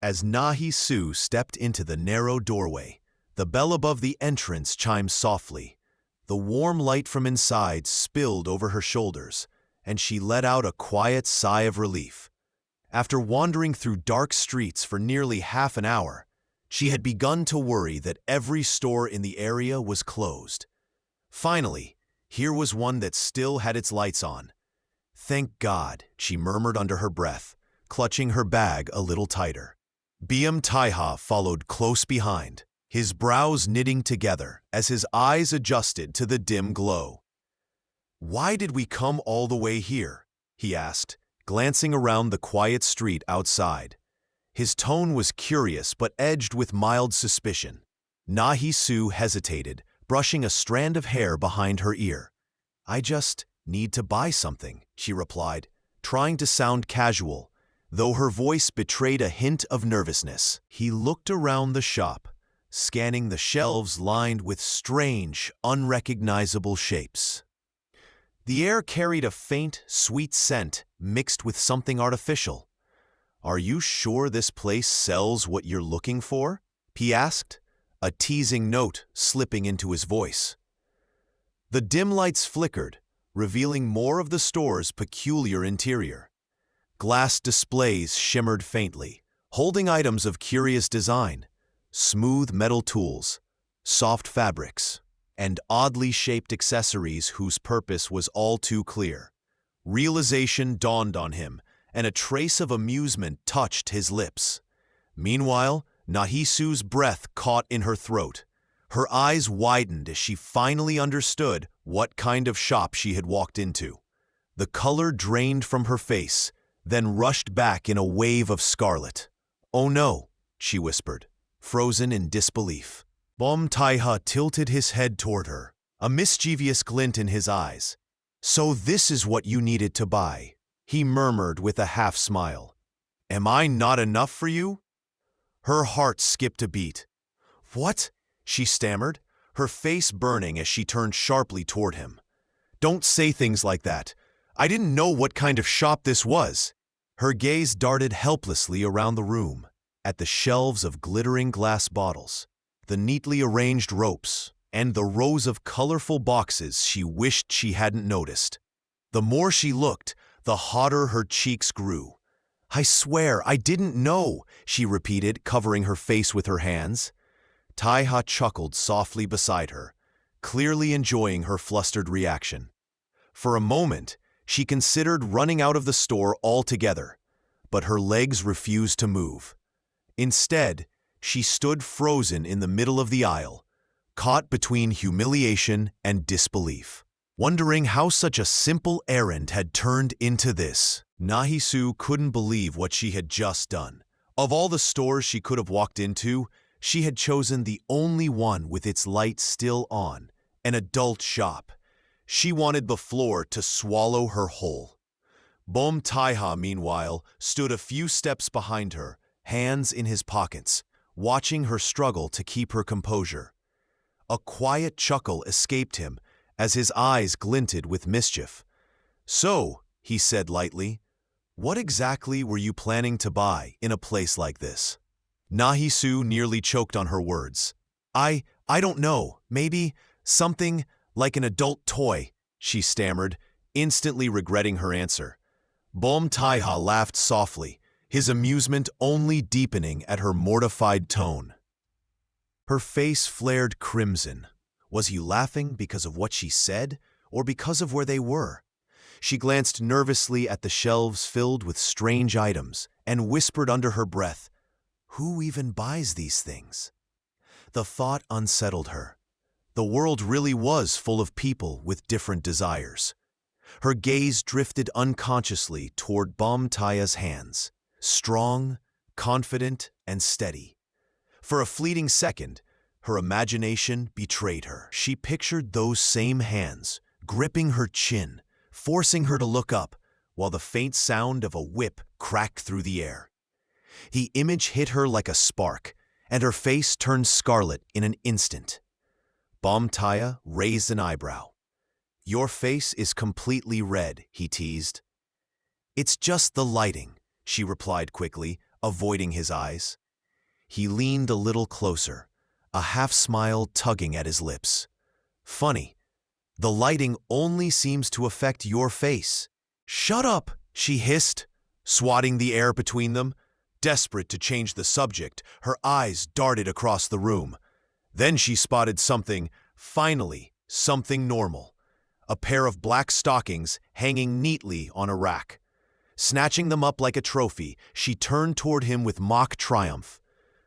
As Nahi-Su stepped into the narrow doorway, the bell above the entrance chimed softly. The warm light from inside spilled over her shoulders, and she let out a quiet sigh of relief. After wandering through dark streets for nearly half an hour, she had begun to worry that every store in the area was closed. Finally, here was one that still had its lights on. "Thank God," she murmured under her breath, clutching her bag a little tighter. Biam Taiha followed close behind, his brows knitting together as his eyes adjusted to the dim glow. "Why did we come all the way here?" he asked, glancing around the quiet street outside. His tone was curious but edged with mild suspicion. Nahi-Su hesitated, brushing a strand of hair behind her ear. "I just need to buy something," she replied, trying to sound casual, though her voice betrayed a hint of nervousness. He looked around the shop, scanning the shelves lined with strange, unrecognizable shapes. The air carried a faint, sweet scent mixed with something artificial. "Are you sure this place sells what you're looking for?" he asked, a teasing note slipping into his voice. The dim lights flickered, revealing more of the store's peculiar interior. Glass displays shimmered faintly, holding items of curious design, smooth metal tools, soft fabrics, and oddly shaped accessories whose purpose was all too clear. Realization dawned on him, and a trace of amusement touched his lips. Meanwhile, Nahi-Su's breath caught in her throat. Her eyes widened as she finally understood what kind of shop she had walked into. The color drained from her face, then rushed back in a wave of scarlet. "Oh no," she whispered, frozen in disbelief. Bom Taiha tilted his head toward her, a mischievous glint in his eyes. "So this is what you needed to buy," he murmured with a half-smile. "Am I not enough for you?" Her heart skipped a beat. "What?" she stammered, her face burning as she turned sharply toward him. "Don't say things like that. I didn't know what kind of shop this was." Her gaze darted helplessly around the room, at the shelves of glittering glass bottles, the neatly arranged ropes, and the rows of colorful boxes she wished she hadn't noticed. The more she looked, the hotter her cheeks grew. "I swear, I didn't know," she repeated, covering her face with her hands. Taiha chuckled softly beside her, clearly enjoying her flustered reaction. For a moment, she considered running out of the store altogether, but her legs refused to move. Instead, she stood frozen in the middle of the aisle, caught between humiliation and disbelief, wondering how such a simple errand had turned into this. Nahi-Su couldn't believe what she had just done. Of all the stores she could have walked into, she had chosen the only one with its light still on, an adult shop. She wanted the floor to swallow her whole. Bom Taiha, meanwhile, stood a few steps behind her, hands in his pockets, watching her struggle to keep her composure. A quiet chuckle escaped him as his eyes glinted with mischief. "So," he said lightly, "what exactly were you planning to buy in a place like this?" Nahi-Su nearly choked on her words. I don't know, maybe something like an adult toy," she stammered, instantly regretting her answer. Bom Taiha laughed softly, his amusement only deepening at her mortified tone. Her face flared crimson. Was he laughing because of what she said, or because of where they were? She glanced nervously at the shelves filled with strange items and whispered under her breath, "Who even buys these things?" The thought unsettled her. The world really was full of people with different desires. Her gaze drifted unconsciously toward Bom Taiha's hands, strong, confident, and steady. For a fleeting second, her imagination betrayed her. She pictured those same hands, gripping her chin, forcing her to look up, while the faint sound of a whip cracked through the air. The image hit her like a spark, and her face turned scarlet in an instant. Bom Taiha raised an eyebrow. "Your face is completely red," he teased. "It's just the lighting," she replied quickly, avoiding his eyes. He leaned a little closer, a half-smile tugging at his lips. Funny, the lighting only seems to affect your face. Shut up, she hissed, swatting the air between them. Desperate to change the subject, her eyes darted across the room. Then she spotted something, finally, something normal. A pair of black stockings hanging neatly on a rack. Snatching them up like a trophy, she turned toward him with mock triumph.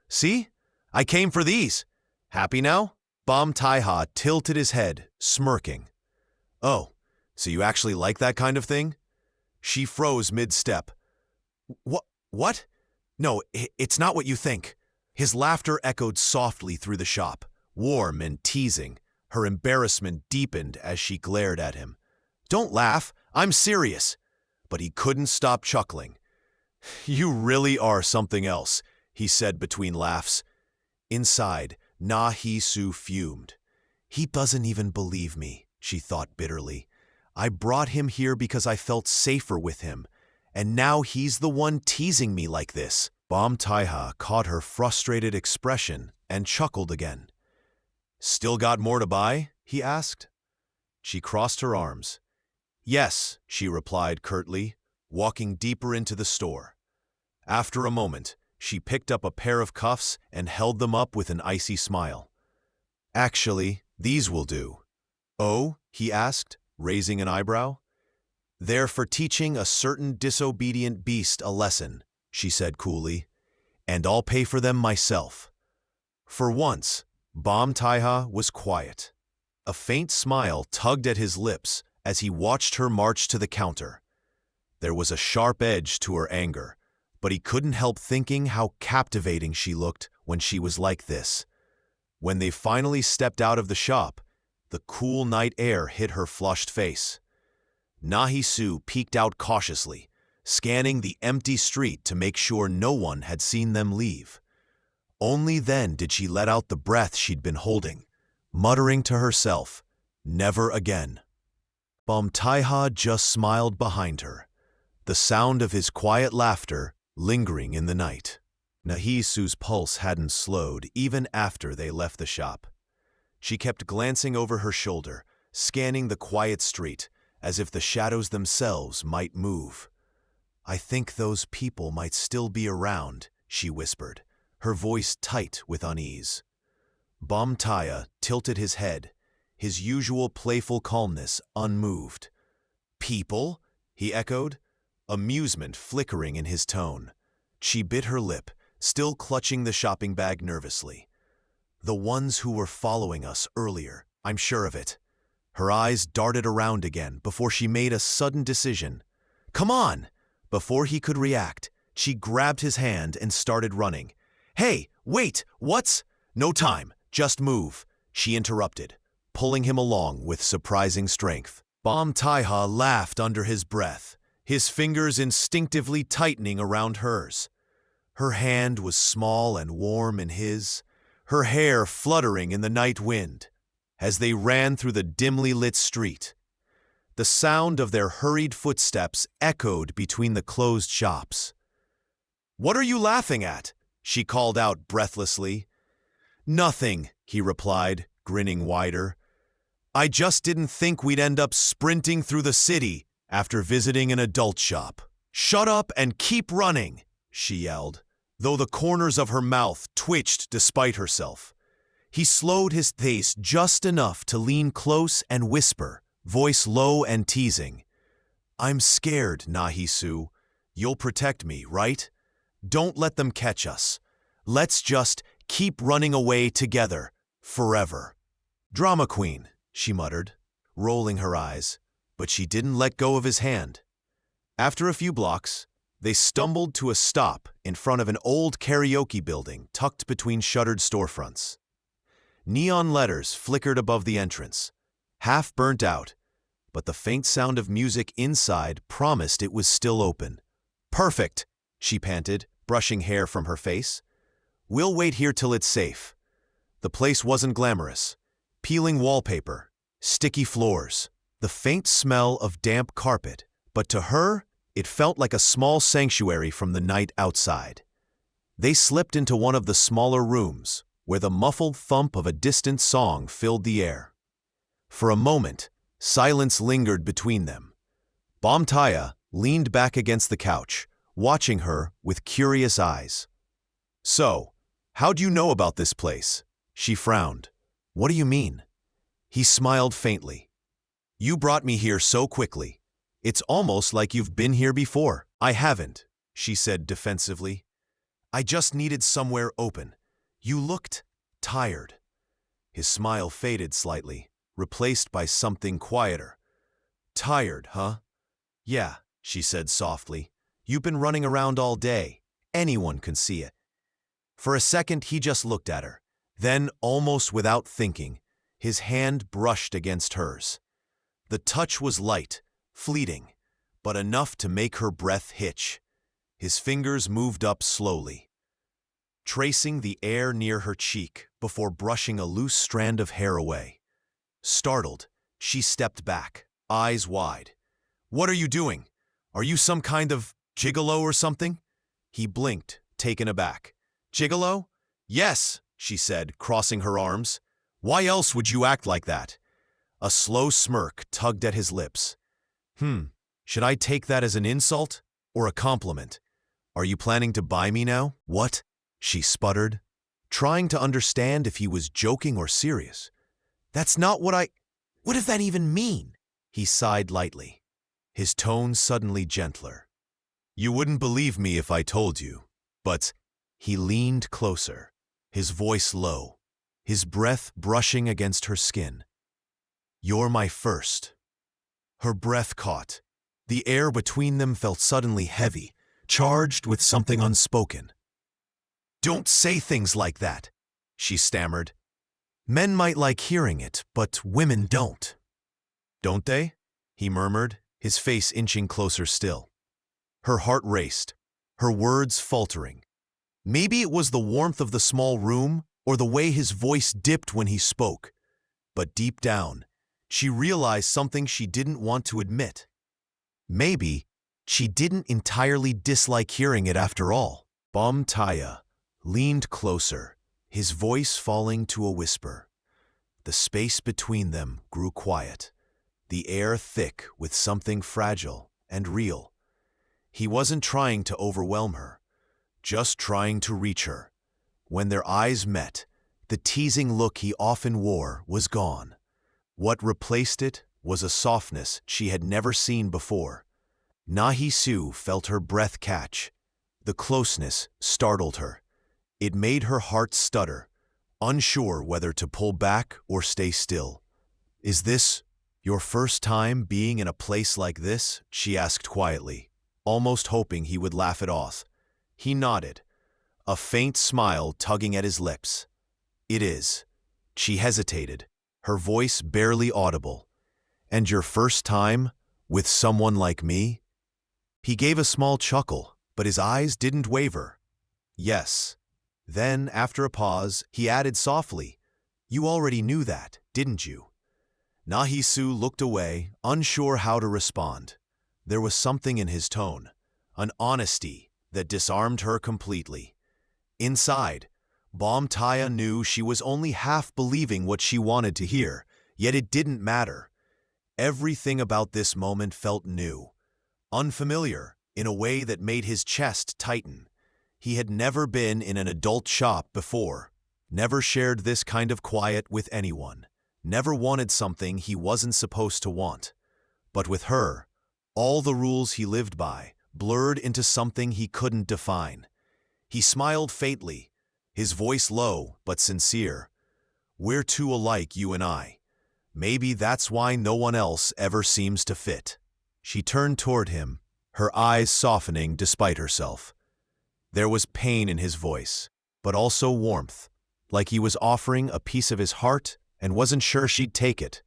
See? I came for these. Happy now? Bom Taiha tilted his head, smirking. Oh, so you actually like that kind of thing? She froze mid-step. What? No, it's not what you think. His laughter echoed softly through the shop, warm and teasing. Her embarrassment deepened as she glared at him. Don't laugh, I'm serious. But he couldn't stop chuckling. You really are something else, he said between laughs. Inside, Na-Hee-Su fumed. He doesn't even believe me, she thought bitterly. I brought him here because I felt safer with him, and now he's the one teasing me like this. Bom Taiha caught her frustrated expression and chuckled again. Still got more to buy? He asked. She crossed her arms. Yes, she replied curtly, walking deeper into the store. After a moment, she picked up a pair of cuffs and held them up with an icy smile. Actually, these will do. Oh, he asked, raising an eyebrow. They're for teaching a certain disobedient beast a lesson, she said coolly, and I'll pay for them myself. For once, Bom Taiha was quiet. A faint smile tugged at his lips as he watched her march to the counter. There was a sharp edge to her anger, but he couldn't help thinking how captivating she looked when she was like this. When they finally stepped out of the shop, the cool night air hit her flushed face. Na-Hee-Su peeked out cautiously, scanning the empty street to make sure no one had seen them leave. Only then did she let out the breath she'd been holding, muttering to herself, "Never again." Bom Taiha just smiled behind her, the sound of his quiet laughter lingering in the night. Na-Hee-Su's pulse hadn't slowed even after they left the shop. She kept glancing over her shoulder, scanning the quiet street, as if the shadows themselves might move. I think those people might still be around, she whispered, her voice tight with unease. Bom Taiha tilted his head, his usual playful calmness unmoved. People? He echoed, amusement flickering in his tone. She bit her lip, still clutching the shopping bag nervously. The ones who were following us earlier, I'm sure of it. Her eyes darted around again before she made a sudden decision. Come on! Before he could react, she grabbed his hand and started running. Hey, wait, what's? No time, just move, she interrupted, pulling him along with surprising strength. Bom Taiha laughed under his breath, his fingers instinctively tightening around hers. Her hand was small and warm in his, her hair fluttering in the night wind. As they ran through the dimly lit street, the sound of their hurried footsteps echoed between the closed shops. What are you laughing at? She called out breathlessly. Nothing, he replied, grinning wider. I just didn't think we'd end up sprinting through the city after visiting an adult shop. Shut up and keep running, she yelled, though the corners of her mouth twitched despite herself. He slowed his pace just enough to lean close and whisper, voice low and teasing. I'm scared, Na-Hee-Su. You'll protect me, right? Don't let them catch us. Let's just keep running away together, forever. Drama queen, she muttered, rolling her eyes, but she didn't let go of his hand. After a few blocks, they stumbled to a stop in front of an old karaoke building tucked between shuttered storefronts. Neon letters flickered above the entrance, half burnt out, but the faint sound of music inside promised it was still open. Perfect, she panted, brushing hair from her face. We'll wait here till it's safe. The place wasn't glamorous. Peeling wallpaper, sticky floors, the faint smell of damp carpet, but to her, it felt like a small sanctuary from the night outside. They slipped into one of the smaller rooms, where the muffled thump of a distant song filled the air. For a moment, silence lingered between them. Bomtaya leaned back against the couch, watching her with curious eyes. "So, how do you know about this place?" She frowned. "What do you mean?" He smiled faintly. "You brought me here so quickly. It's almost like you've been here before." "I haven't," she said defensively. "I just needed somewhere open. You looked tired." His smile faded slightly, replaced by something quieter. "Tired, huh?" "Yeah," she said softly. "You've been running around all day. Anyone can see it." For a second, he just looked at her. Then, almost without thinking, his hand brushed against hers. The touch was light, fleeting, but enough to make her breath hitch. His fingers moved up slowly, tracing the air near her cheek before brushing a loose strand of hair away. Startled, she stepped back, eyes wide. "What are you doing? Are you some kind of gigolo or something?" He blinked, taken aback. "Gigolo?" "Yes," she said, crossing her arms. "Why else would you act like that?" A slow smirk tugged at his lips. Should I take that as an insult or a compliment? Are you planning to buy me now?" "What?" she sputtered, trying to understand if he was joking or serious. "That's not what does that even mean?" He sighed lightly, his tone suddenly gentler. "You wouldn't believe me if I told you, but—" He leaned closer, his voice low, his breath brushing against her skin. "You're my first." Her breath caught. The air between them felt suddenly heavy, charged with something unspoken. "Don't say things like that," she stammered. "Men might like hearing it, but women don't." "Don't they?" he murmured, his face inching closer still. Her heart raced, her words faltering. Maybe it was the warmth of the small room or the way his voice dipped when he spoke. But deep down, she realized something she didn't want to admit. Maybe she didn't entirely dislike hearing it after all. Bomtaya leaned closer, his voice falling to a whisper. The space between them grew quiet, the air thick with something fragile and real. He wasn't trying to overwhelm her, just trying to reach her. When their eyes met, the teasing look he often wore was gone. What replaced it was a softness she had never seen before. Nahisu felt her breath catch. The closeness startled her. It made her heart stutter, unsure whether to pull back or stay still. "Is this your first time being in a place like this?" she asked quietly, almost hoping he would laugh it off. He nodded, a faint smile tugging at his lips. "It is." She hesitated, her voice barely audible. "And your first time with someone like me?" He gave a small chuckle, but his eyes didn't waver. "Yes." Then, after a pause, he added softly, "You already knew that, didn't you?" Nahisu looked away, unsure how to respond. There was something in his tone, an honesty that disarmed her completely. Inside, Bomtaya knew she was only half believing what she wanted to hear, yet it didn't matter. Everything about this moment felt new, unfamiliar, in a way that made his chest tighten. He had never been in an adult shop before, never shared this kind of quiet with anyone, never wanted something he wasn't supposed to want. But with her, all the rules he lived by blurred into something he couldn't define. He smiled faintly, his voice low but sincere. "We're too alike, you and I. Maybe that's why no one else ever seems to fit." She turned toward him, her eyes softening despite herself. There was pain in his voice, but also warmth, like he was offering a piece of his heart and wasn't sure she'd take it.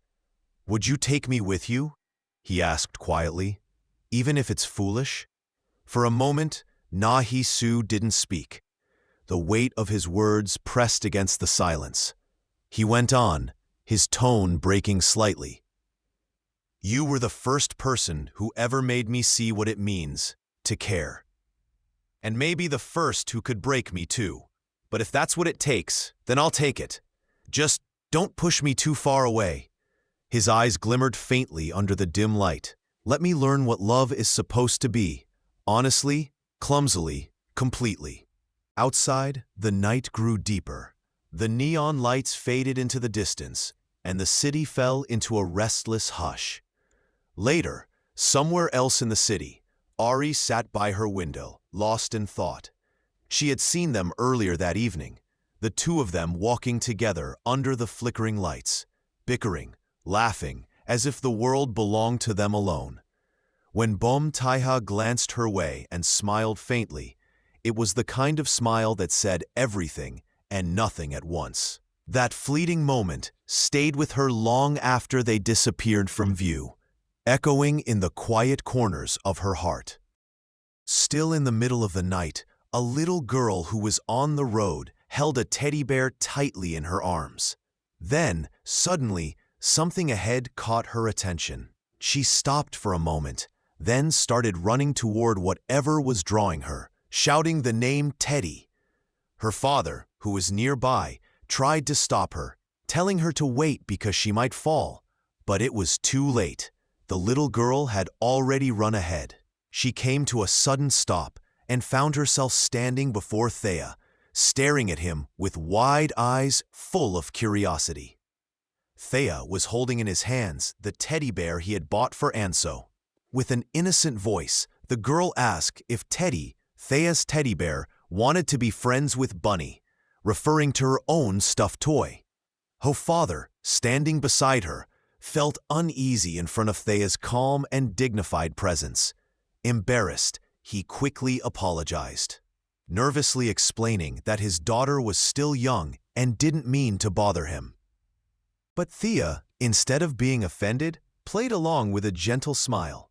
"Would you take me with you?" he asked quietly, "even if it's foolish?" For a moment, Nahisu didn't speak. The weight of his words pressed against the silence. He went on, his tone breaking slightly. "You were the first person who ever made me see what it means to care. And maybe the first who could break me too. But if that's what it takes, then I'll take it. Just don't push me too far away." His eyes glimmered faintly under the dim light. "Let me learn what love is supposed to be. Honestly, clumsily, completely." Outside, the night grew deeper. The neon lights faded into the distance, and the city fell into a restless hush. Later, somewhere else in the city, Ari sat by her window, lost in thought. She had seen them earlier that evening, the two of them walking together under the flickering lights, bickering, laughing, as if the world belonged to them alone. When Bom Taiha glanced her way and smiled faintly, it was the kind of smile that said everything and nothing at once. That fleeting moment stayed with her long after they disappeared from view, echoing in the quiet corners of her heart. Still in the middle of the night, a little girl who was on the road held a teddy bear tightly in her arms. Then, suddenly, something ahead caught her attention. She stopped for a moment, then started running toward whatever was drawing her, shouting the name Teddy. Her father, who was nearby, tried to stop her, telling her to wait because she might fall. But it was too late. The little girl had already run ahead. She came to a sudden stop and found herself standing before Thea, staring at him with wide eyes full of curiosity. Thea was holding in his hands the teddy bear he had bought for Anso. With an innocent voice, the girl asked if Teddy, Thea's teddy bear, wanted to be friends with Bunny, referring to her own stuffed toy. Her father, standing beside her, felt uneasy in front of Thea's calm and dignified presence. Embarrassed, he quickly apologized, nervously explaining that his daughter was still young and didn't mean to bother him. But Thea, instead of being offended, played along with a gentle smile.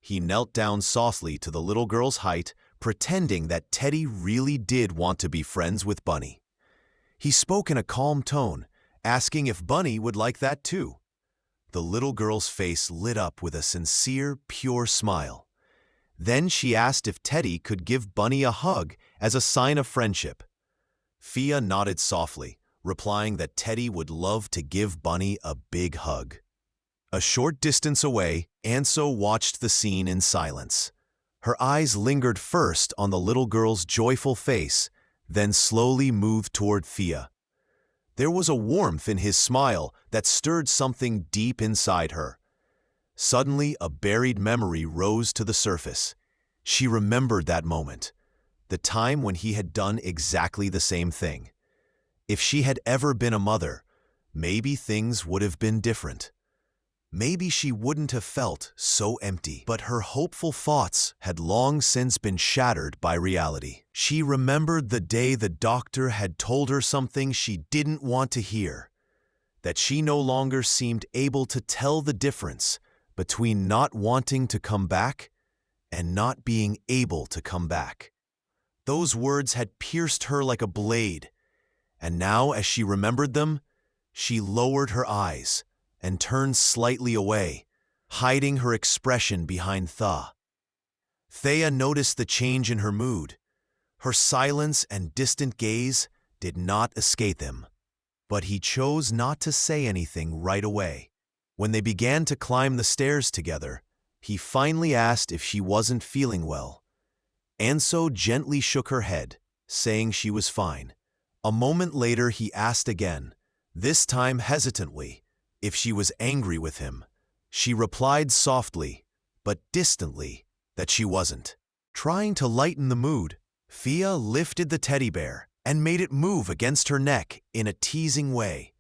He knelt down softly to the little girl's height, pretending that Teddy really did want to be friends with Bunny. He spoke in a calm tone, asking if Bunny would like that too. The little girl's face lit up with a sincere, pure smile. Then she asked if Teddy could give Bunny a hug as a sign of friendship. Thea nodded softly, replying that Teddy would love to give Bunny a big hug. A short distance away, Anso watched the scene in silence. Her eyes lingered first on the little girl's joyful face, then slowly moved toward Thea. There was a warmth in his smile that stirred something deep inside her. Suddenly, a buried memory rose to the surface. She remembered that moment, the time when he had done exactly the same thing. If she had ever been a mother, maybe things would have been different. Maybe she wouldn't have felt so empty. But her hopeful thoughts had long since been shattered by reality. She remembered the day the doctor had told her something she didn't want to hear, that she no longer seemed able to tell the difference between not wanting to come back and not being able to come back. Those words had pierced her like a blade, and now as she remembered them, she lowered her eyes and turned slightly away, hiding her expression behind Tha. Thea noticed the change in her mood. Her silence and distant gaze did not escape him, but he chose not to say anything right away. When they began to climb the stairs together, he finally asked if she wasn't feeling well. Anso gently shook her head, saying she was fine. A moment later he asked again, this time hesitantly, if she was angry with him. She replied softly, but distantly, that she wasn't. Trying to lighten the mood, Thea lifted the teddy bear and made it move against her neck in a teasing way,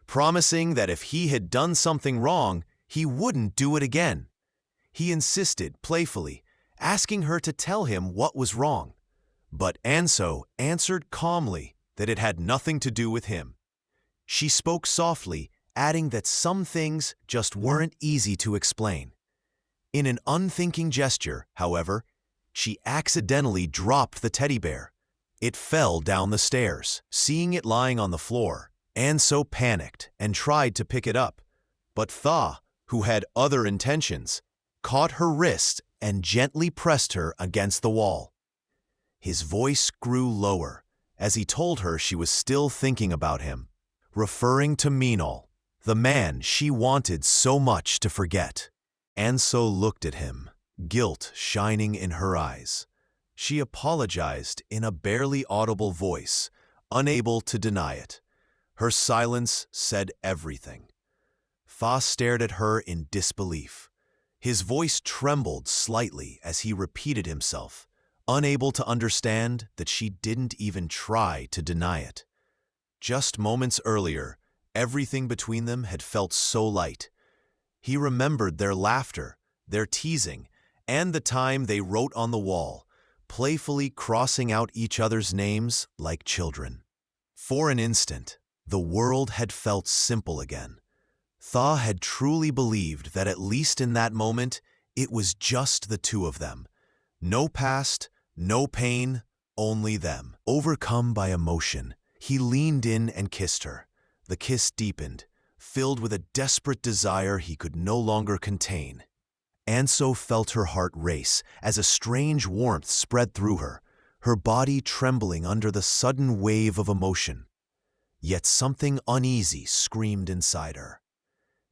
promising that if he had done something wrong, he wouldn't do it again. He insisted playfully, asking her to tell him what was wrong. But Anso answered calmly that it had nothing to do with him. She spoke softly, adding that some things just weren't easy to explain. In an unthinking gesture, however, she accidentally dropped the teddy bear. It fell down the stairs. Seeing it lying on the floor, Anso panicked and tried to pick it up. But Tha, who had other intentions, caught her wrist and gently pressed her against the wall. His voice grew lower as he told her she was still thinking about him, referring to Minol, the man she wanted so much to forget. Anso looked at him, guilt shining in her eyes. She apologized in a barely audible voice, unable to deny it. Her silence said everything. Fa stared at her in disbelief. His voice trembled slightly as he repeated himself, unable to understand that she didn't even try to deny it. Just moments earlier, everything between them had felt so light. He remembered their laughter, their teasing, and the time they wrote on the wall, playfully crossing out each other's names like children. For an instant, the world had felt simple again. Tha had truly believed that at least in that moment, it was just the two of them. No past, no pain, only them. Overcome by emotion, he leaned in and kissed her. The kiss deepened, filled with a desperate desire he could no longer contain. Anso felt her heart race as a strange warmth spread through her, her body trembling under the sudden wave of emotion. Yet something uneasy screamed inside her.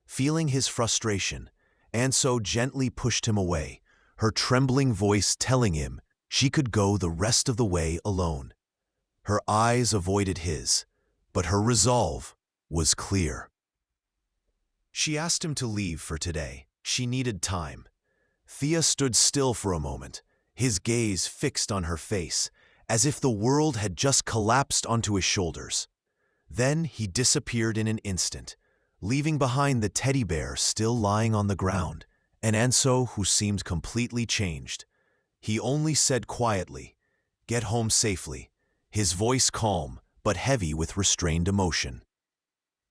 Feeling his frustration, Anso gently pushed him away, her trembling voice telling him she could go the rest of the way alone. Her eyes avoided his, but her resolve was clear. She asked him to leave for today. She needed time. Thea stood still for a moment, his gaze fixed on her face, as if the world had just collapsed onto his shoulders. Then he disappeared in an instant, leaving behind the teddy bear still lying on the ground, and Anso who seemed completely changed. He only said quietly, "Get home safely," his voice calm but heavy with restrained emotion.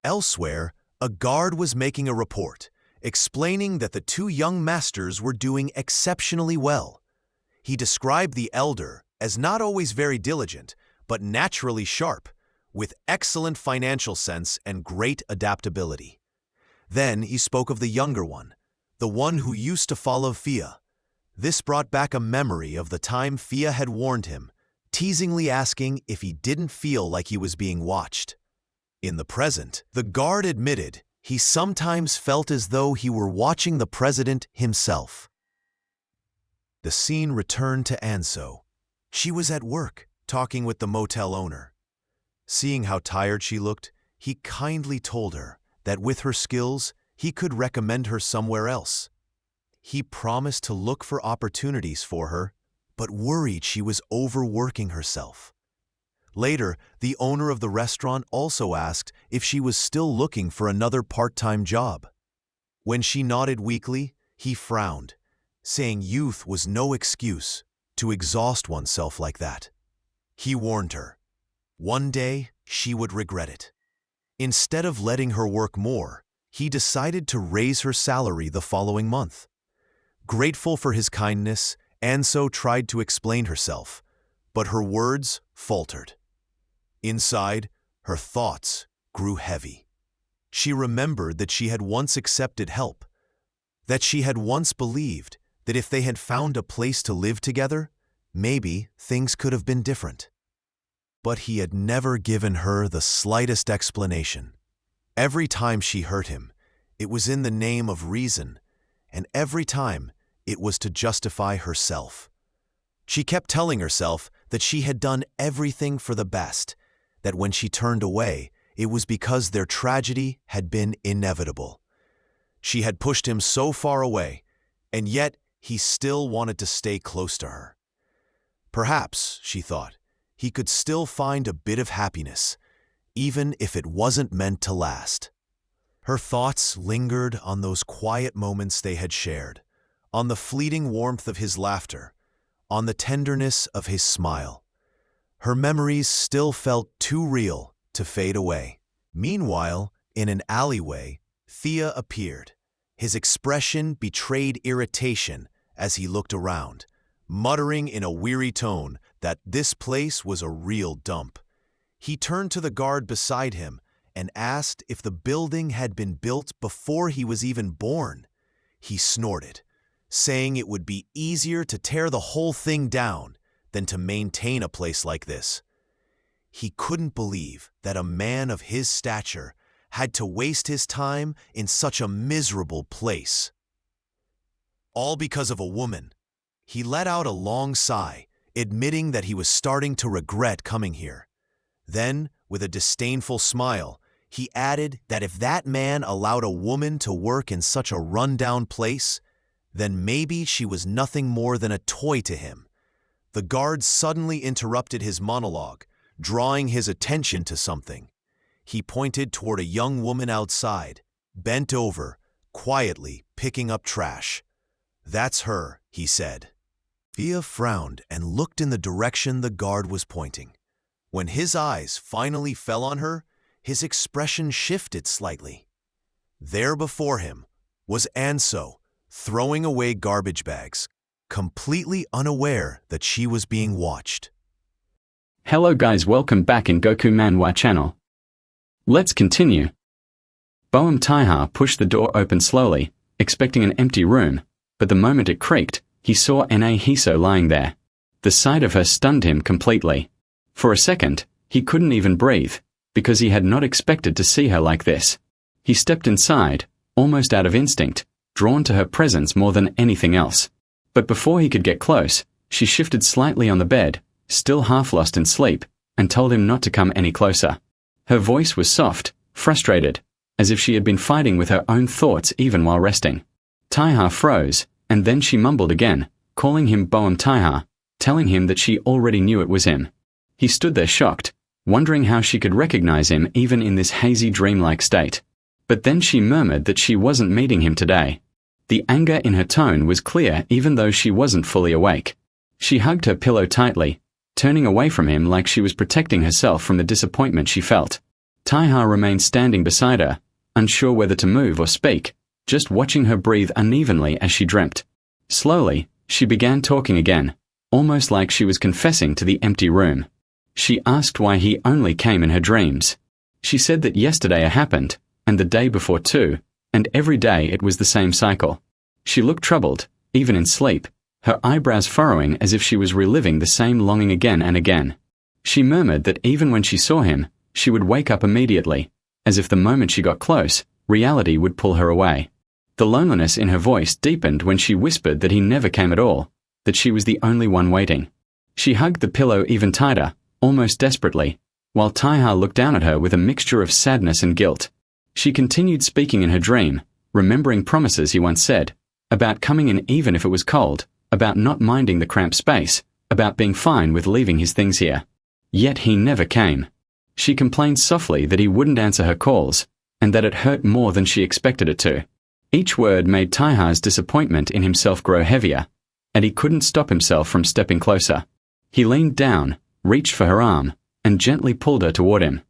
Elsewhere, a guard was making a report, explaining that the two young masters were doing exceptionally well. He described the elder as not always very diligent, but naturally sharp, with excellent financial sense and great adaptability. Then he spoke of the younger one, the one who used to follow Fia. This brought back a memory of the time Fia had warned him, teasingly asking if he didn't feel like he was being watched. In the present, the guard admitted he sometimes felt as though he were watching the president himself. The scene returned to Anso. She was at work, talking with the motel owner. Seeing how tired she looked, he kindly told her that with her skills, he could recommend her somewhere else. He promised to look for opportunities for her, but worried she was overworking herself. Later, the owner of the restaurant also asked if she was still looking for another part-time job. When she nodded weakly, he frowned, saying youth was no excuse to exhaust oneself like that. He warned her. One day, she would regret it. Instead of letting her work more, he decided to raise her salary the following month. Grateful for his kindness, Anso tried to explain herself, but her words faltered. Inside, her thoughts grew heavy. She remembered that she had once accepted help, that she had once believed that if they had found a place to live together, maybe things could have been different. But he had never given her the slightest explanation. Every time she hurt him, it was in the name of reason, and every time it was to justify herself. She kept telling herself that she had done everything for the best, that when she turned away, it was because their tragedy had been inevitable. She had pushed him so far away, and yet he still wanted to stay close to her. Perhaps, she thought, he could still find a bit of happiness, even if it wasn't meant to last. Her thoughts lingered on those quiet moments they had shared, on the fleeting warmth of his laughter, on the tenderness of his smile. Her memories still felt too real to fade away. Meanwhile, in an alleyway, Thea appeared. His expression betrayed irritation as he looked around, muttering in a weary tone that this place was a real dump. He turned to the guard beside him and asked if the building had been built before he was even born. He snorted, saying it would be easier to tear the whole thing down than to maintain a place like this. He couldn't believe that a man of his stature had to waste his time in such a miserable place. All because of a woman. He let out a long sigh, admitting that he was starting to regret coming here. Then, with a disdainful smile, he added that if that man allowed a woman to work in such a run-down place, then maybe she was nothing more than a toy to him. The guard suddenly interrupted his monologue, drawing his attention to something. He pointed toward a young woman outside, bent over, quietly picking up trash. "That's her," he said. Via frowned and looked in the direction the guard was pointing. When his eyes finally fell on her, his expression shifted slightly. There before him was Anso, throwing away garbage bags, completely unaware that she was being watched. Hello guys, welcome back in Goku Manhwa channel. Let's continue. Boeum Taiha pushed the door open slowly, expecting an empty room, but the moment it creaked, he saw Na Hiso lying there. The sight of her stunned him completely. For a second, he couldn't even breathe, because he had not expected to see her like this. He stepped inside, almost out of instinct, drawn to her presence more than anything else. But before he could get close, she shifted slightly on the bed, still half lost in sleep, and told him not to come any closer. Her voice was soft, frustrated, as if she had been fighting with her own thoughts even while resting. Taiha froze, and then she mumbled again, calling him Boeum Taiha, telling him that she already knew it was him. He stood there shocked, wondering how she could recognize him even in this hazy dreamlike state. But then she murmured that she wasn't meeting him today. The anger in her tone was clear even though she wasn't fully awake. She hugged her pillow tightly, turning away from him like she was protecting herself from the disappointment she felt. Taiha remained standing beside her, unsure whether to move or speak, just watching her breathe unevenly as she dreamt. Slowly, she began talking again, almost like she was confessing to the empty room. She asked why he only came in her dreams. She said that yesterday it happened, and the day before too, and every day it was the same cycle. She looked troubled, even in sleep, her eyebrows furrowing as if she was reliving the same longing again and again. She murmured that even when she saw him, she would wake up immediately, as if the moment she got close, reality would pull her away. The loneliness in her voice deepened when she whispered that he never came at all, that she was the only one waiting. She hugged the pillow even tighter, almost desperately, while Taiha looked down at her with a mixture of sadness and guilt. She continued speaking in her dream, remembering promises he once said, about coming in even if it was cold, about not minding the cramped space, about being fine with leaving his things here. Yet he never came. She complained softly that he wouldn't answer her calls, and that it hurt more than she expected it to. Each word made Taiha's disappointment in himself grow heavier, and he couldn't stop himself from stepping closer. He leaned down, reached for her arm, and gently pulled her toward him.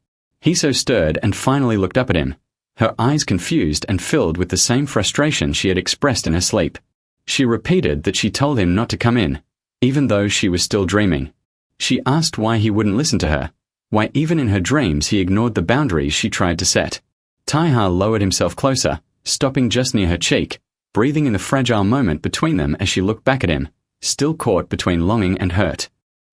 Hiso stirred and finally looked up at him, her eyes confused and filled with the same frustration she had expressed in her sleep. She repeated that she told him not to come in, even though she was still dreaming. She asked why he wouldn't listen to her, why even in her dreams he ignored the boundaries she tried to set. Taiha lowered himself closer, stopping just near her cheek, breathing in the fragile moment between them as she looked back at him, still caught between longing and hurt.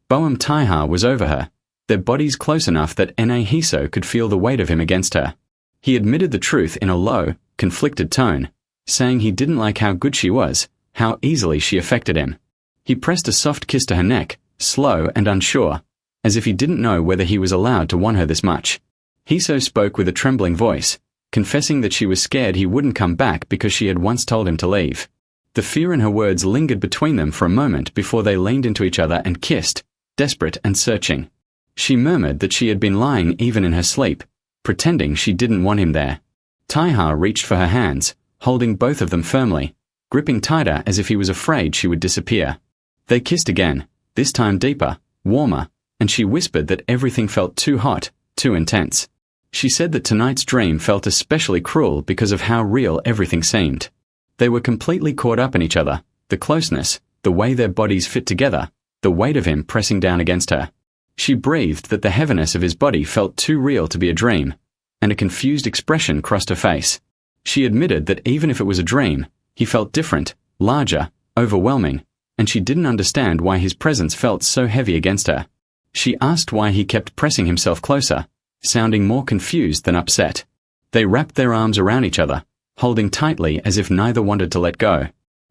Boeum Taiha was over her, their bodies close enough that Na Hiso could feel the weight of him against her. He admitted the truth in a low, conflicted tone, saying he didn't like how good she was, how easily she affected him. He pressed a soft kiss to her neck, slow and unsure, as if he didn't know whether he was allowed to want her this much. Hiso spoke with a trembling voice, confessing that she was scared he wouldn't come back because she had once told him to leave. The fear in her words lingered between them for a moment before they leaned into each other and kissed, desperate and searching. She murmured that she had been lying even in her sleep, pretending she didn't want him there. Taiha reached for her hands, holding both of them firmly, gripping tighter as if he was afraid she would disappear. They kissed again, this time deeper, warmer, and she whispered that everything felt too hot, too intense. She said that tonight's dream felt especially cruel because of how real everything seemed. They were completely caught up in each other, the closeness, the way their bodies fit together, the weight of him pressing down against her. She breathed that the heaviness of his body felt too real to be a dream, and a confused expression crossed her face. She admitted that even if it was a dream, he felt different, larger, overwhelming, and she didn't understand why his presence felt so heavy against her. She asked why he kept pressing himself closer, sounding more confused than upset. They wrapped their arms around each other, holding tightly as if neither wanted to let go.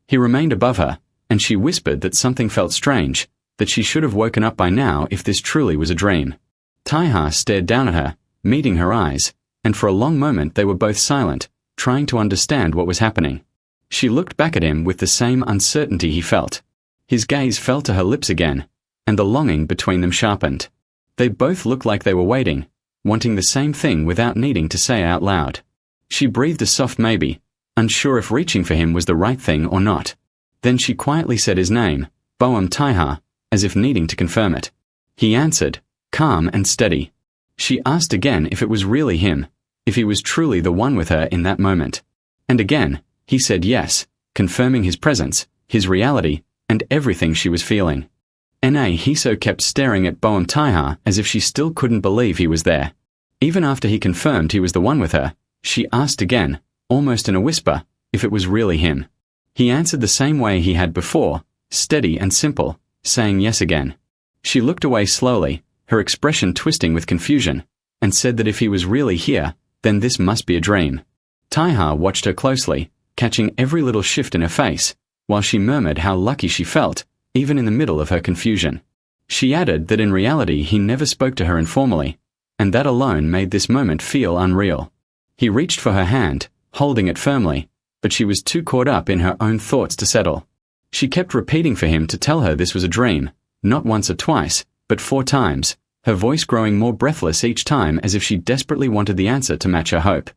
He remained above her, and she whispered that something felt strange, that she should have woken up by now if this truly was a dream. Taiha stared down at her, meeting her eyes, and for a long moment they were both silent, trying to understand what was happening. She looked back at him with the same uncertainty he felt. His gaze fell to her lips again, and the longing between them sharpened. They both looked like they were waiting, wanting the same thing without needing to say out loud. She breathed a soft maybe, unsure if reaching for him was the right thing or not. Then she quietly said his name, Boam Taiha, as if needing to confirm it. He answered, calm and steady. She asked again if it was really him, if he was truly the one with her in that moment. And again, he said yes, confirming his presence, his reality, and everything she was feeling. Hiso kept staring at Boam Taiha as if she still couldn't believe he was there. Even after he confirmed he was the one with her, she asked again, almost in a whisper, if it was really him. He answered the same way he had before, steady and simple, saying yes again. She looked away slowly, her expression twisting with confusion, and said that if he was really here, then this must be a dream. Taiha watched her closely, catching every little shift in her face, while she murmured how lucky she felt, even in the middle of her confusion. She added that in reality he never spoke to her informally, and that alone made this moment feel unreal. He reached for her hand, holding it firmly, but she was too caught up in her own thoughts to settle. She kept repeating for him to tell her this was a dream, not once or twice, but 4 times, her voice growing more breathless each time as if she desperately wanted the answer to match her hope.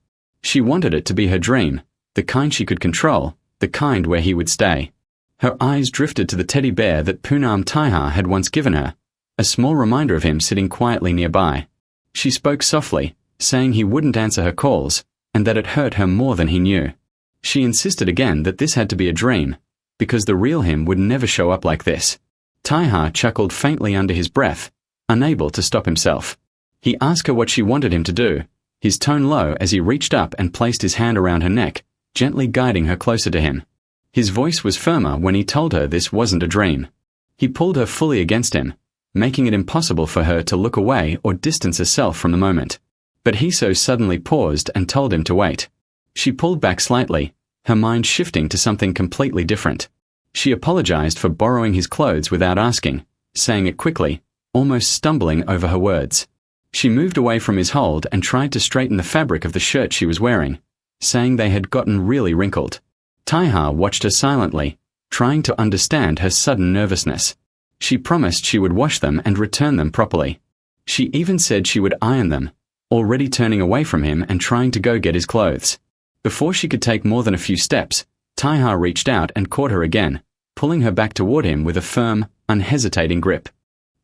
She wanted it to be her dream, the kind she could control, the kind where he would stay. Her eyes drifted to the teddy bear that Poonam Taiha had once given her, a small reminder of him sitting quietly nearby. She spoke softly, saying he wouldn't answer her calls, and that it hurt her more than he knew. She insisted again that this had to be a dream, because the real him would never show up like this. Taiha chuckled faintly under his breath, unable to stop himself. He asked her what she wanted him to do, his tone low as he reached up and placed his hand around her neck, gently guiding her closer to him. His voice was firmer when he told her this wasn't a dream. He pulled her fully against him, making it impossible for her to look away or distance herself from the moment. But Hiso suddenly paused and told him to wait. She pulled back slightly, her mind shifting to something completely different. She apologized for borrowing his clothes without asking, saying it quickly, almost stumbling over her words. She moved away from his hold and tried to straighten the fabric of the shirt she was wearing, saying they had gotten really wrinkled. Taiha watched her silently, trying to understand her sudden nervousness. She promised she would wash them and return them properly. She even said she would iron them, already turning away from him and trying to go get his clothes. Before she could take more than a few steps, Taiha reached out and caught her again, pulling her back toward him with a firm, unhesitating grip.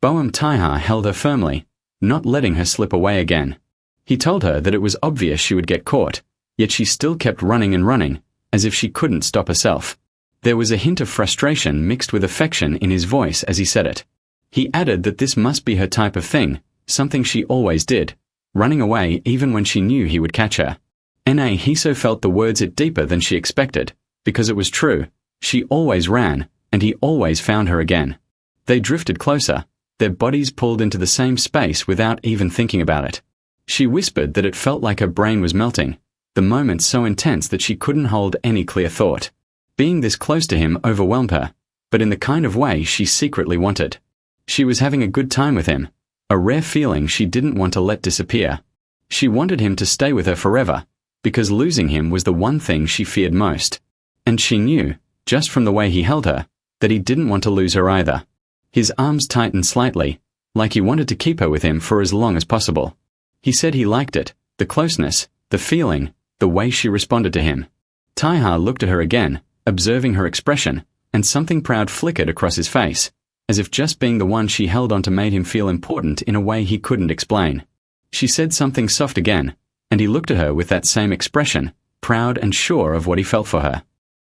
Boam Taiha held her firmly, not letting her slip away again. He told her that it was obvious she would get caught, yet she still kept running and running, as if she couldn't stop herself. There was a hint of frustration mixed with affection in his voice as he said it. He added that this must be her type of thing, something she always did, running away even when she knew he would catch her. Hiso felt the words hit deeper than she expected, because it was true. She always ran, and he always found her again. They drifted closer, their bodies pulled into the same space without even thinking about it. She whispered that it felt like her brain was melting, the moment so intense that she couldn't hold any clear thought. Being this close to him overwhelmed her, but in the kind of way she secretly wanted. She was having a good time with him, a rare feeling she didn't want to let disappear. She wanted him to stay with her forever, because losing him was the one thing she feared most. And she knew, just from the way he held her, that he didn't want to lose her either. His arms tightened slightly, like he wanted to keep her with him for as long as possible. He said he liked it, the closeness, the feeling, the way she responded to him. Taiha looked at her again, observing her expression, and something proud flickered across his face, as if just being the one she held onto made him feel important in a way he couldn't explain. She said something soft again, and he looked at her with that same expression, proud and sure of what he felt for her.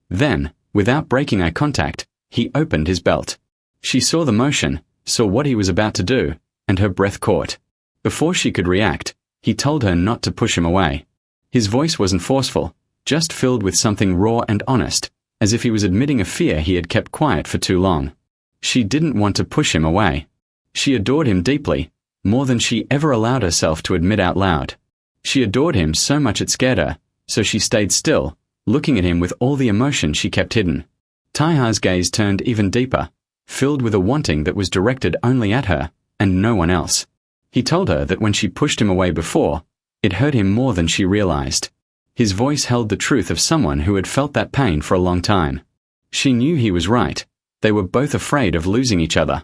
Then, without breaking eye contact, he opened his belt. She saw the motion, saw what he was about to do, and her breath caught. Before she could react, he told her not to push him away. His voice wasn't forceful, just filled with something raw and honest, as if he was admitting a fear he had kept quiet for too long. She didn't want to push him away. She adored him deeply, more than she ever allowed herself to admit out loud. She adored him so much it scared her, so she stayed still, looking at him with all the emotion she kept hidden. Taiha's gaze turned even deeper, filled with a wanting that was directed only at her, and no one else. He told her that when she pushed him away before, it hurt him more than she realized. His voice held the truth of someone who had felt that pain for a long time. She knew he was right. They were both afraid of losing each other.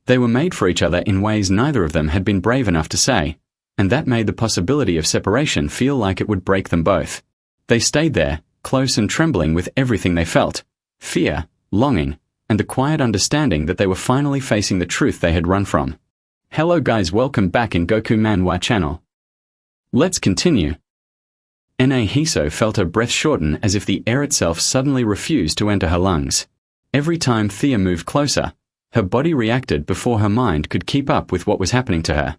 They were made for each other in ways neither of them had been brave enough to say, and that made the possibility of separation feel like it would break them both. They stayed there, close and trembling with everything they felt, fear, longing, and the quiet understanding that they were finally facing the truth they had run from. Hello guys, welcome back in Goku Manhwa channel. Let's continue. Hiso felt her breath shorten as if the air itself suddenly refused to enter her lungs. Every time Thea moved closer, her body reacted before her mind could keep up with what was happening to her.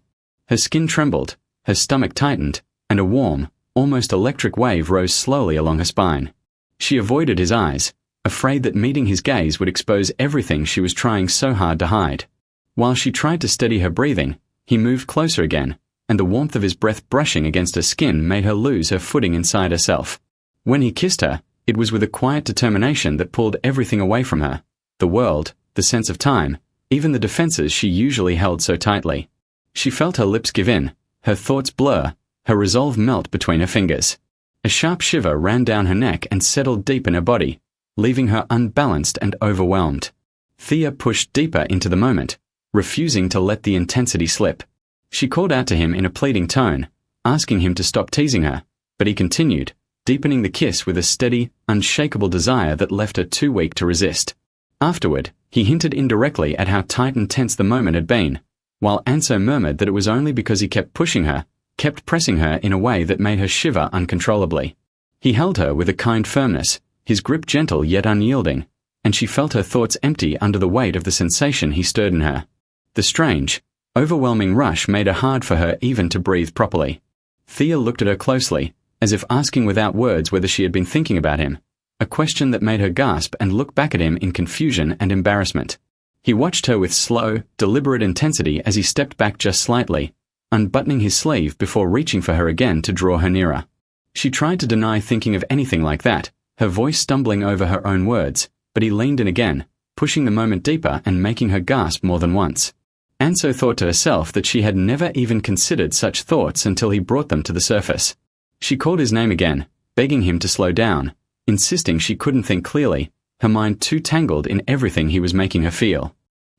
Her skin trembled, her stomach tightened, and a warm, almost electric wave rose slowly along her spine. She avoided his eyes, afraid that meeting his gaze would expose everything she was trying so hard to hide. While she tried to steady her breathing, he moved closer again, and the warmth of his breath brushing against her skin made her lose her footing inside herself. When he kissed her, it was with a quiet determination that pulled everything away from her, the world, the sense of time, even the defenses she usually held so tightly. She felt her lips give in, her thoughts blur, her resolve melt between her fingers. A sharp shiver ran down her neck and settled deep in her body, leaving her unbalanced and overwhelmed. Thea pushed deeper into the moment, refusing to let the intensity slip. She called out to him in a pleading tone, asking him to stop teasing her, but he continued, deepening the kiss with a steady, unshakable desire that left her too weak to resist. Afterward, he hinted indirectly at how tight and tense the moment had been, while Anso murmured that it was only because he kept pushing her, kept pressing her in a way that made her shiver uncontrollably. He held her with a kind firmness, his grip gentle yet unyielding, and she felt her thoughts empty under the weight of the sensation he stirred in her. The strange, overwhelming rush made it hard for her even to breathe properly. Thea looked at her closely, as if asking without words whether she had been thinking about him, a question that made her gasp and look back at him in confusion and embarrassment. He watched her with slow, deliberate intensity as he stepped back just slightly, unbuttoning his sleeve before reaching for her again to draw her nearer. She tried to deny thinking of anything like that, her voice stumbling over her own words, but he leaned in again, pushing the moment deeper and making her gasp more than once. Anso thought to herself that she had never even considered such thoughts until he brought them to the surface. She called his name again, begging him to slow down, insisting she couldn't think clearly, her mind too tangled in everything he was making her feel.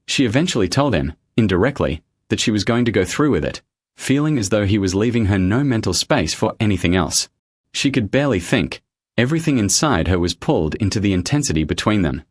She eventually told him, indirectly, that she was going to go through with it, feeling as though he was leaving her no mental space for anything else. She could barely think. Everything inside her was pulled into the intensity between them.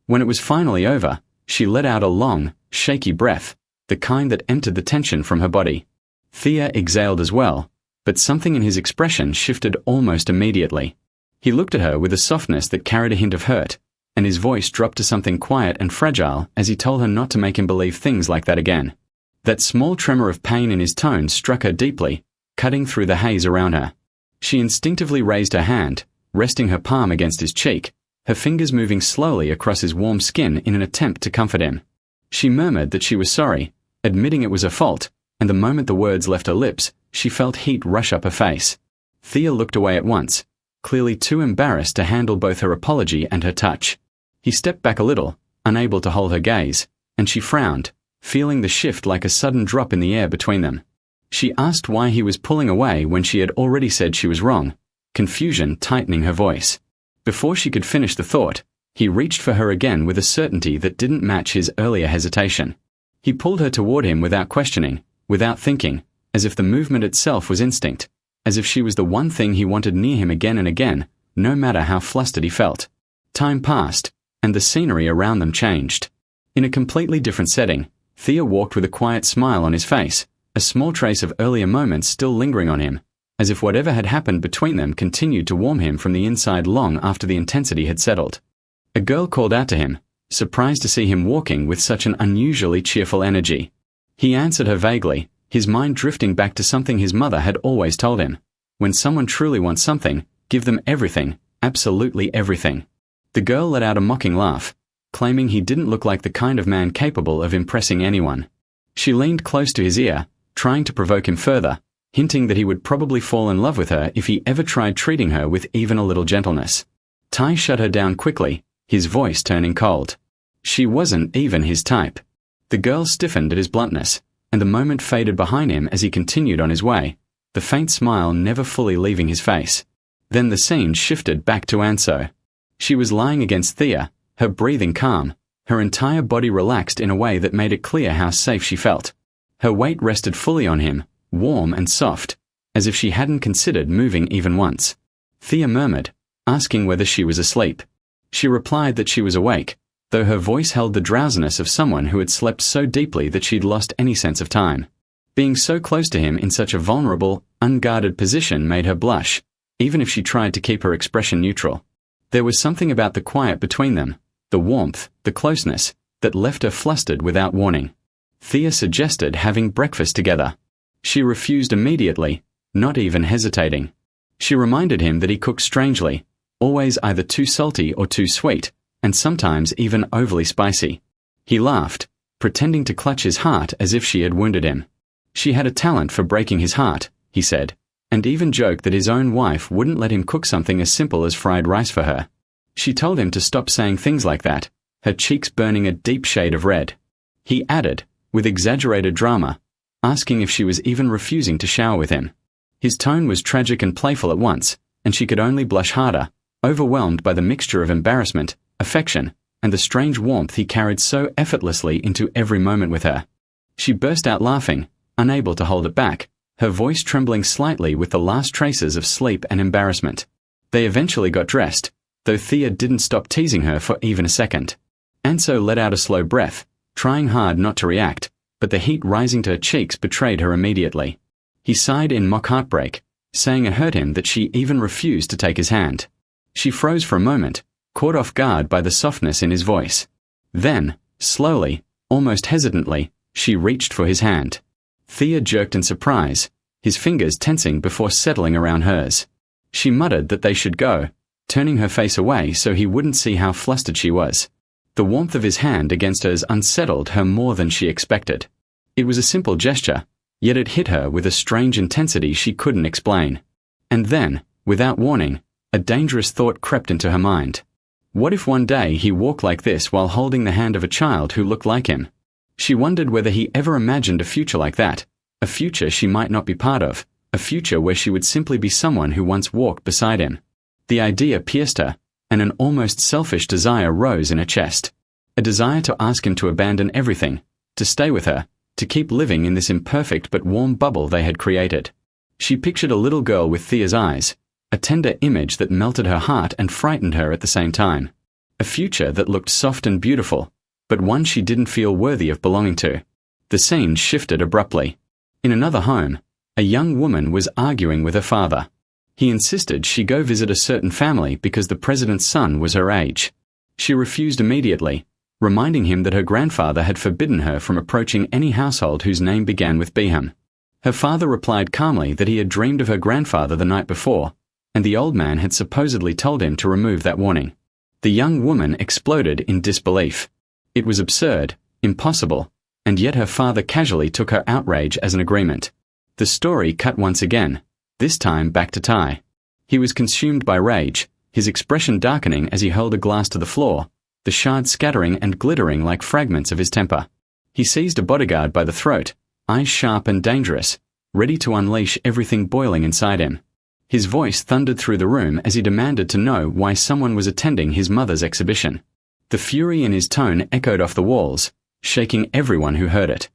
When it was finally over, she let out a long, shaky breath, the kind that emptied the tension from her body. Thea exhaled as well, but something in his expression shifted almost immediately. He looked at her with a softness that carried a hint of hurt, and his voice dropped to something quiet and fragile as he told her not to make him believe things like that again. That small tremor of pain in his tone struck her deeply, cutting through the haze around her. She instinctively raised her hand, resting her palm against his cheek, her fingers moving slowly across his warm skin in an attempt to comfort him. She murmured that she was sorry, admitting it was her fault, and the moment the words left her lips, she felt heat rush up her face. Thea looked away at once, clearly too embarrassed to handle both her apology and her touch. He stepped back a little, unable to hold her gaze, and she frowned, feeling the shift like a sudden drop in the air between them. She asked why he was pulling away when she had already said she was wrong, confusion tightening her voice. Before she could finish the thought, he reached for her again with a certainty that didn't match his earlier hesitation. He pulled her toward him without questioning, without thinking, as if the movement itself was instinct, as if she was the one thing he wanted near him again and again, no matter how flustered he felt. Time passed, and the scenery around them changed. In a completely different setting, Thea walked with a quiet smile on his face, a small trace of earlier moments still lingering on him, as if whatever had happened between them continued to warm him from the inside long after the intensity had settled. A girl called out to him, surprised to see him walking with such an unusually cheerful energy. He answered her vaguely, his mind drifting back to something his mother had always told him. When someone truly wants something, give them everything, absolutely everything. The girl let out a mocking laugh, claiming he didn't look like the kind of man capable of impressing anyone. She leaned close to his ear, trying to provoke him further, hinting that he would probably fall in love with her if he ever tried treating her with even a little gentleness. Tai shut her down quickly, his voice turning cold. She wasn't even his type. The girl stiffened at his bluntness, and the moment faded behind him as he continued on his way, the faint smile never fully leaving his face. Then the scene shifted back to Anso. She was lying against Thea, her breathing calm, her entire body relaxed in a way that made it clear how safe she felt. Her weight rested fully on him, warm and soft, as if she hadn't considered moving even once. Thea murmured, asking whether she was asleep. She replied that she was awake, though her voice held the drowsiness of someone who had slept so deeply that she'd lost any sense of time. Being so close to him in such a vulnerable, unguarded position made her blush, even if she tried to keep her expression neutral. There was something about the quiet between them, the warmth, the closeness, that left her flustered without warning. Thea suggested having breakfast together. She refused immediately, not even hesitating. She reminded him that he cooked strangely, always either too salty or too sweet, and sometimes even overly spicy. He laughed, pretending to clutch his heart as if she had wounded him. She had a talent for breaking his heart, he said, and even joked that his own wife wouldn't let him cook something as simple as fried rice for her. She told him to stop saying things like that, her cheeks burning a deep shade of red. He added, with exaggerated drama, asking if she was even refusing to shower with him. His tone was tragic and playful at once, and she could only blush harder, overwhelmed by the mixture of embarrassment, affection, and the strange warmth he carried so effortlessly into every moment with her. She burst out laughing, unable to hold it back, her voice trembling slightly with the last traces of sleep and embarrassment. They eventually got dressed, though Thea didn't stop teasing her for even a second. Anso let out a slow breath, trying hard not to react, but the heat rising to her cheeks betrayed her immediately. He sighed in mock heartbreak, saying it hurt him that she even refused to take his hand. She froze for a moment, caught off guard by the softness in his voice. Then, slowly, almost hesitantly, she reached for his hand. Thea jerked in surprise, his fingers tensing before settling around hers. She muttered that they should go, turning her face away so he wouldn't see how flustered she was. The warmth of his hand against hers unsettled her more than she expected. It was a simple gesture, yet it hit her with a strange intensity she couldn't explain. And then, without warning, a dangerous thought crept into her mind. What if one day he walked like this while holding the hand of a child who looked like him? She wondered whether he ever imagined a future like that, a future she might not be part of, a future where she would simply be someone who once walked beside him. The idea pierced her, and an almost selfish desire rose in her chest. A desire to ask him to abandon everything, to stay with her, to keep living in this imperfect but warm bubble they had created. She pictured a little girl with Thea's eyes, a tender image that melted her heart and frightened her at the same time. A future that looked soft and beautiful, but one she didn't feel worthy of belonging to. The scene shifted abruptly. In another home, a young woman was arguing with her father. He insisted she go visit a certain family because the president's son was her age. She refused immediately, reminding him that her grandfather had forbidden her from approaching any household whose name began with Beham. Her father replied calmly that he had dreamed of her grandfather the night before, and the old man had supposedly told him to remove that warning. The young woman exploded in disbelief. It was absurd, impossible, and yet her father casually took her outrage as an agreement. The story cut once again, this time back to Tai. He was consumed by rage, his expression darkening as he hurled a glass to the floor, the shards scattering and glittering like fragments of his temper. He seized a bodyguard by the throat, eyes sharp and dangerous, ready to unleash everything boiling inside him. His voice thundered through the room as he demanded to know why someone was attending his mother's exhibition. The fury in his tone echoed off the walls, shaking everyone who heard it.